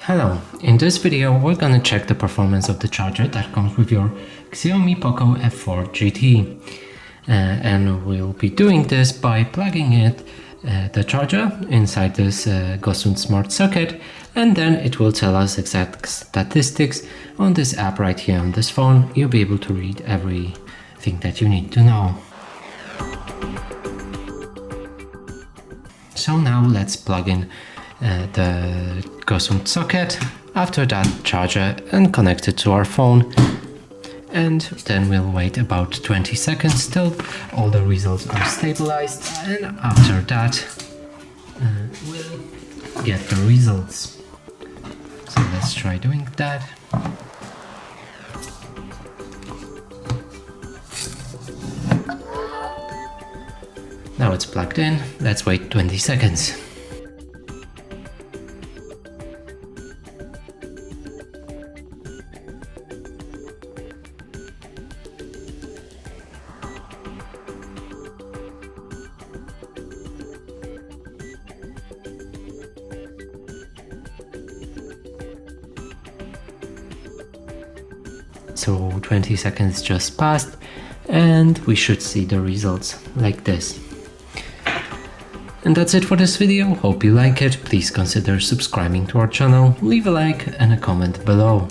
Hello, in this video we're gonna check the performance of the charger that comes with your XIAOMI Poco F4 GT. And we'll be doing this by plugging the charger inside this GoSund Smart socket, and then it will tell us exact statistics on this app right here on this phone. You'll be able to read everything that you need to know. So now let's plug in the GoSund socket, after that charger, and connect it to our phone, and then we'll wait about 20 seconds till all the results are stabilized, and after that we'll get the results. So let's try doing that. Now it's plugged in, let's wait 20 seconds. So 20 seconds just passed and we should see the results like this. And that's it for this video. Hope you like it. Please consider subscribing to our channel, leave a like and a comment below.